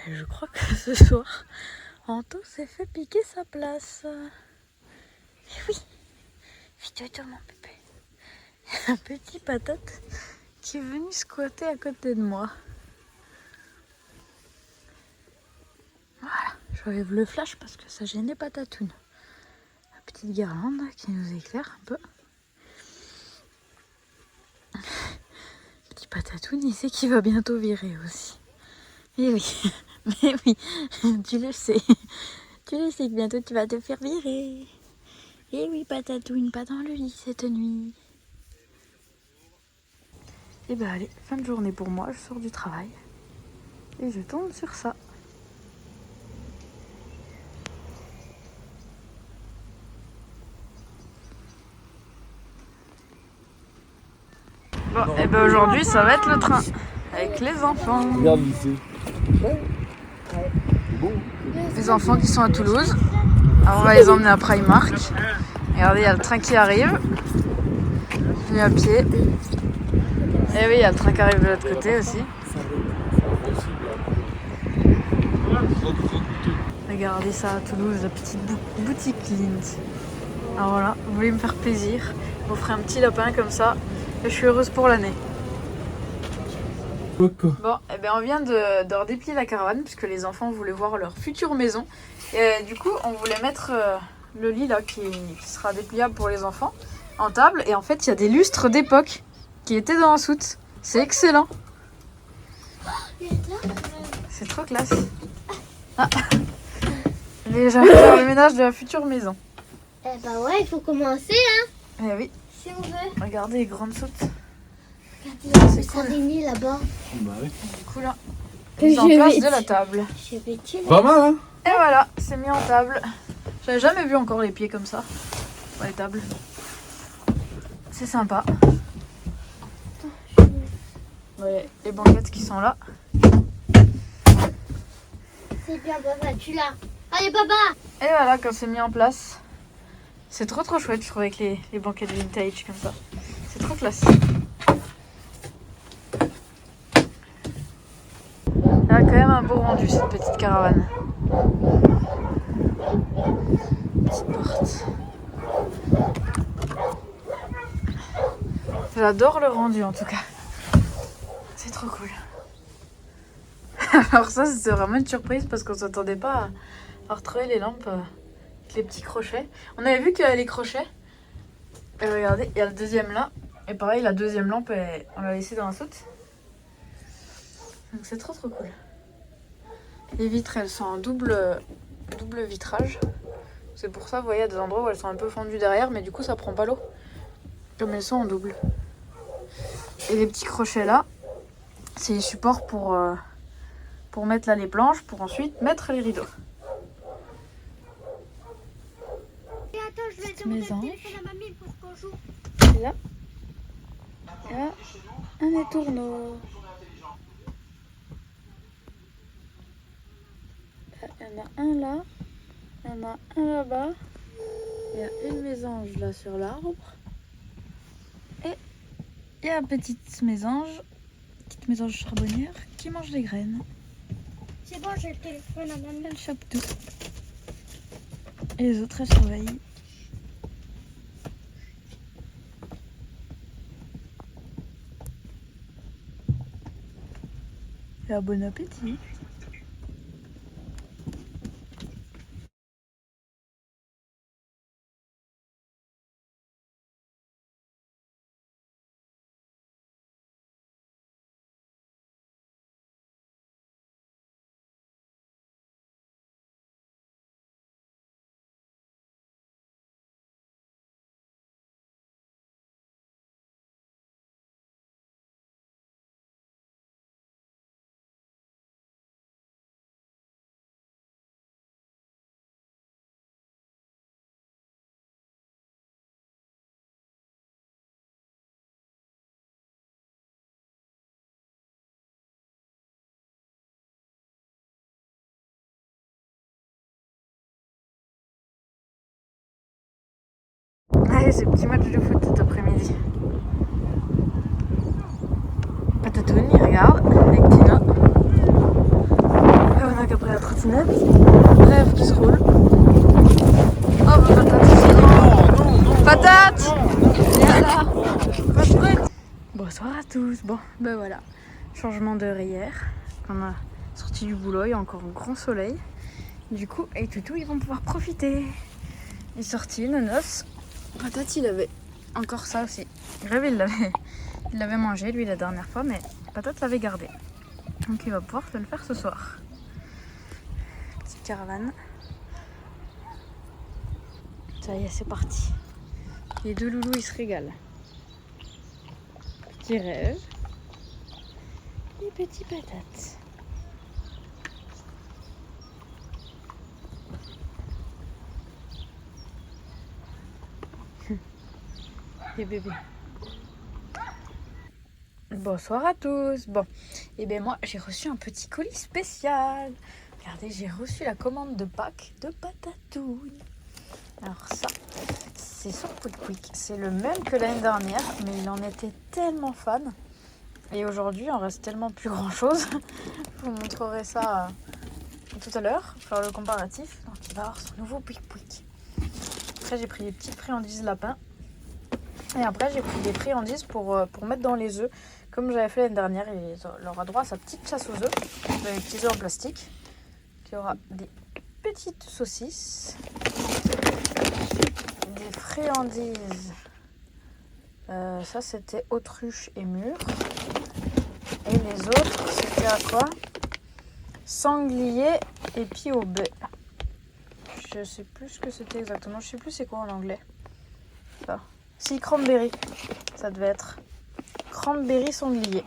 Et je crois que ce soir, Anto s'est fait piquer sa place. Et oui, vite mon bébé. Il y a un petit patate qui est venu squatter à côté de moi. Voilà, j'enlève le flash parce que ça gênait Patatoun. La petite guirlande qui nous éclaire un peu. Petit Patatoun, il sait qu'il va bientôt virer aussi. Et oui, mais oui, tu le sais. Tu le sais que bientôt tu vas te faire virer. Et oui, Patatoun, pas dans le lit cette nuit. Et ben allez, fin de journée pour moi, je sors du travail. Et je tombe sur ça. Bon, et ben aujourd'hui ça va être le train. Avec les enfants. Regarde lycée. Les enfants qui sont à Toulouse. Alors on va les emmener à Primark. Regardez, il y a le train qui arrive. Je viens à pied. Et oui, il y a le train qui arrive de l'autre côté aussi. Regardez ça à Toulouse, la petite boutique Lindt. Alors voilà, vous voulez me faire plaisir, je vous ferai un petit lapin comme ça. Et je suis heureuse pour l'année. Bon, et bien on vient de redéplier la caravane puisque les enfants voulaient voir leur future maison. Et du coup, on voulait mettre le lit là qui sera dépliable pour les enfants en table. Et en fait, il y a des lustres d'époque qui étaient dans la soute. C'est excellent. C'est trop classe. Ah. J'arrive à faire le ménage de la future maison. Eh bah ouais, il faut commencer, hein. Eh oui. Si on veut. Regardez les grandes soutes. Regardez, c'est araignée là-bas. Bah oui. Du coup là, mise en place de la table. Je vais tirer. Pas mal, hein. Et voilà, c'est mis en table. J'avais jamais vu encore les pieds comme ça sur les tables. C'est sympa. Ouais, les banquettes qui sont là. C'est bien, papa, tu l'as. Allez, papa. Et voilà, quand c'est mis en place, c'est trop chouette, je trouve, avec les banquettes vintage comme ça. C'est trop classe. Elle a quand même un beau rendu, cette petite caravane. Petite porte. J'adore le rendu en tout cas. C'est trop cool. Alors ça, c'était vraiment une surprise parce qu'on s'attendait pas à retrouver les lampes avec les petits crochets. On avait vu qu'il y avait les crochets. Et regardez, il y a le deuxième là. Et pareil, la deuxième lampe, on l'a laissée dans la soute. Donc c'est trop cool. Les vitres, elles sont en double vitrage. C'est pour ça, vous voyez, il y a des endroits où elles sont un peu fendues derrière, mais du coup, ça prend pas l'eau. Comme elles sont en double. Et les petits crochets là, c'est les supports pour mettre là les planches, pour ensuite mettre les rideaux. Et attends, je vais Petite demander maison. le téléphone à mamie pour qu'on joue. Et là, il y a un étourneau. Il y en a un là, il y en a un là-bas. Il y a une mésange là sur l'arbre. Et il y a une petite mésange charbonnière qui mange les graines. C'est bon, j'ai le téléphone à mamie. Elle chope tout. Et les autres, elles surveillent. Et bon appétit. Allez, c'est petit match de foot cet après-midi. Patatoun, il regarde avec Tina. Et on trottinette. Rêve qui se roule. Oh, bah, patate ici. Non. Patate. Voilà. Bonsoir à tous. Bon, ben voilà. Changement d'heure hier. On a sorti du boulot, il y a encore un grand soleil. Du coup, et Toutou, ils vont pouvoir profiter. Il est sorti, le noce. Patate, il avait encore ça aussi. Rêve, il l'avait mangé, lui, la dernière fois, mais Patate l'avait gardé. Donc, il va pouvoir se le faire ce soir. Petite caravane. Ça y est, c'est parti. Les deux loulous, ils se régalent. Petit Rêve. Et petit Patate. Les bébés. Bonsoir à tous. Bon, et bien moi j'ai reçu un petit colis spécial. Regardez, j'ai reçu la commande de Pâques de Patatouille. Alors ça, c'est son Quick Quick. C'est le même que l'année dernière, mais il en était tellement fan. Et aujourd'hui, il en reste tellement plus grand chose. Je vous montrerai ça tout à l'heure, faire le comparatif. Donc il va avoir son nouveau Quick Quick. Après, j'ai pris les petites friandises lapins. Et après, j'ai pris des friandises pour mettre dans les œufs. Comme j'avais fait l'année dernière, il aura droit à sa petite chasse aux œufs. Des petits œufs en plastique. Il y aura des petites saucisses. Des friandises. Ça, c'était autruche et mûre. Et les autres, c'était à quoi? Sanglier et puis au bœuf. Je sais plus ce que c'était exactement. Je sais plus c'est quoi en anglais. Ça. Si, cranberry, ça devait être cranberry sanglier.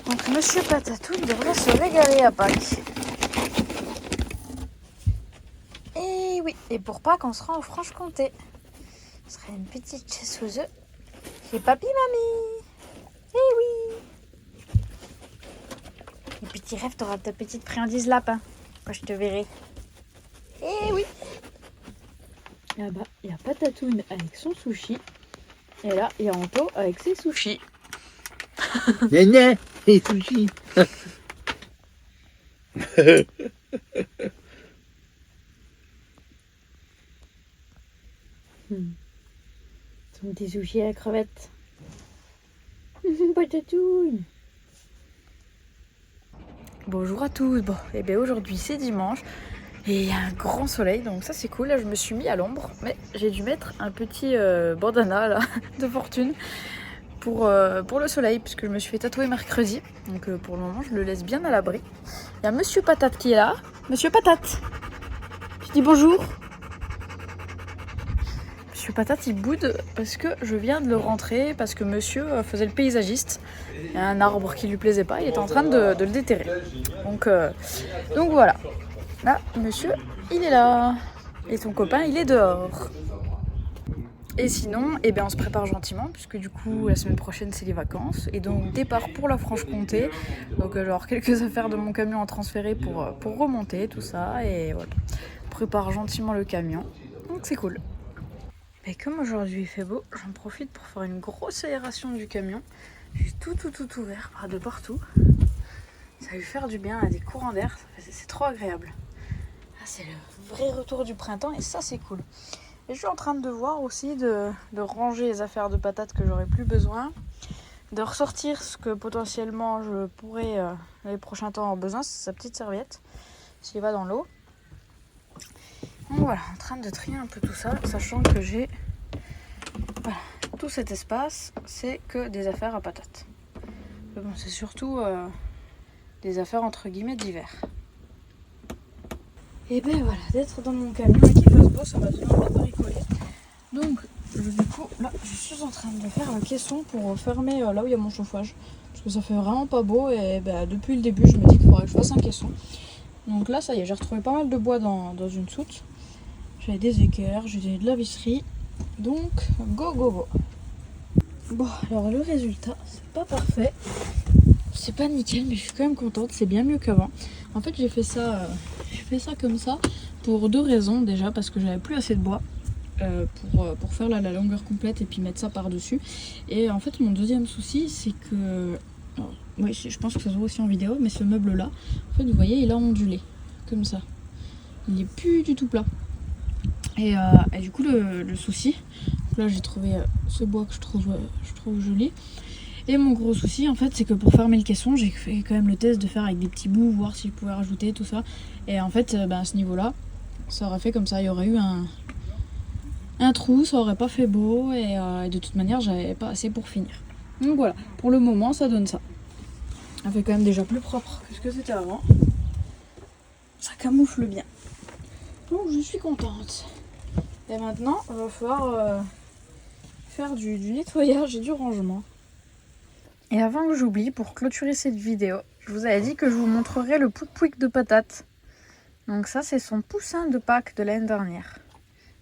Donc Monsieur Patatouille devrait se régaler à Pâques. Et oui, et pour Pâques, on sera en Franche-Comté. Ce serait une petite chasse aux œufs chez papy, mamie. Eh oui. Et petit Rêve, t'auras ta petite friandise lapin quand je te verrai. Eh oui. Là-bas, il y a Patatouille avec son sushi. Et là, il y a Anto avec ses sushis. Néné, les sushis. Son petit sushi à la crevette. Patatouille. Bonjour à tous. Bon, et bien aujourd'hui c'est dimanche. Et il y a un grand soleil, donc ça c'est cool. Là je me suis mis à l'ombre, mais j'ai dû mettre un petit bandana là, de fortune pour le soleil, puisque je me suis fait tatouer mercredi. Donc pour le moment je le laisse bien à l'abri. Il y a Monsieur Patate qui est là. Monsieur Patate, je dis bonjour. Monsieur Patate il boude parce que je viens de le rentrer, parce que monsieur faisait le paysagiste. Il y a un arbre qui lui plaisait pas, il était en train de le déterrer. Donc voilà. Là, monsieur, il est là. Et son copain, il est dehors. Et sinon, eh bien, on se prépare gentiment, puisque du coup, la semaine prochaine, c'est les vacances. Et donc, départ pour la Franche-Comté. Donc, genre, quelques affaires de mon camion à transférer pour remonter, tout ça. Et voilà. On prépare gentiment le camion. Donc, c'est cool. Et comme aujourd'hui, il fait beau, j'en profite pour faire une grosse aération du camion. J'ai tout ouvert, de partout. Ça va lui faire du bien, à des courants d'air. C'est trop agréable. C'est le vrai retour du printemps et ça c'est cool. Et je suis en train de voir aussi de ranger les affaires de patates que j'aurai plus besoin, de ressortir ce que potentiellement je pourrais les prochains temps avoir besoin, c'est sa petite serviette s'il va dans l'eau. Donc voilà, en train de trier un peu tout ça, sachant que j'ai tout cet espace, c'est que des affaires à patates. Mais bon, c'est surtout des affaires entre guillemets d'hiver. Et ben voilà, d'être dans mon camion et qu'il fasse beau, ça m'a donné envie de bricoler. Donc, du coup, là, je suis en train de faire un caisson pour fermer là où il y a mon chauffage. Parce que ça fait vraiment pas beau et ben, depuis le début, je me dis qu'il faudrait que je fasse un caisson. Donc là, ça y est, j'ai retrouvé pas mal de bois dans une soute. J'avais des équerres, j'ai de la visserie. Donc, go. Bon, alors le résultat, c'est pas parfait. C'est pas nickel, mais je suis quand même contente, c'est bien mieux qu'avant. En fait, j'ai fait ça comme ça pour deux raisons. Déjà, parce que j'avais plus assez de bois pour faire la longueur complète et puis mettre ça par-dessus. Et en fait, mon deuxième souci, c'est que Alors, oui, je pense que ça se voit aussi en vidéo, mais ce meuble-là, en fait, vous voyez, il a ondulé, comme ça. Il n'est plus du tout plat. Et du coup, le souci, là j'ai trouvé ce bois que je trouve joli. Et mon gros souci, en fait, c'est que pour fermer le caisson, j'ai fait quand même le test de faire avec des petits bouts, voir si je pouvais rajouter tout ça. Et en fait, à ce niveau-là, ça aurait fait comme ça, il y aurait eu un trou, ça aurait pas fait beau, et de toute manière, j'avais pas assez pour finir. Donc voilà, pour le moment, ça donne ça. Ça fait quand même déjà plus propre que ce que c'était avant. Ça camoufle bien. Donc je suis contente. Et maintenant, il va falloir faire du nettoyage et du rangement. Et avant que j'oublie, pour clôturer cette vidéo, je vous avais dit que je vous montrerai le pouic-pouic de patate. Donc ça, c'est son poussin de Pâques de l'année dernière.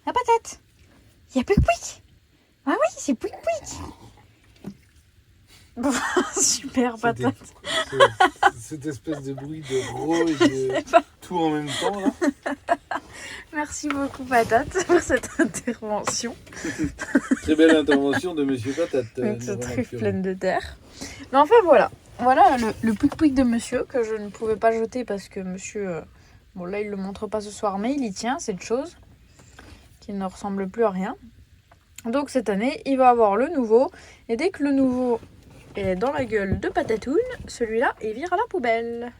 La patate, il y a pouic-pouic. Ah oui, c'est pouic-pouic. Bon, super patate. Cette espèce de bruit de gros et de tout en même temps là. Merci beaucoup patate pour cette intervention. Très belle intervention de Monsieur Patate. Donc cette truffe pleine de terre. Mais enfin voilà. Voilà le pouic-pouic de monsieur que je ne pouvais pas jeter parce que monsieur... bon là il le montre pas ce soir mais il y tient, cette chose. Qui ne ressemble plus à rien. Donc cette année il va avoir le nouveau. Et dès que le nouveau est dans la gueule de Patatoune, celui-là il vire à la poubelle.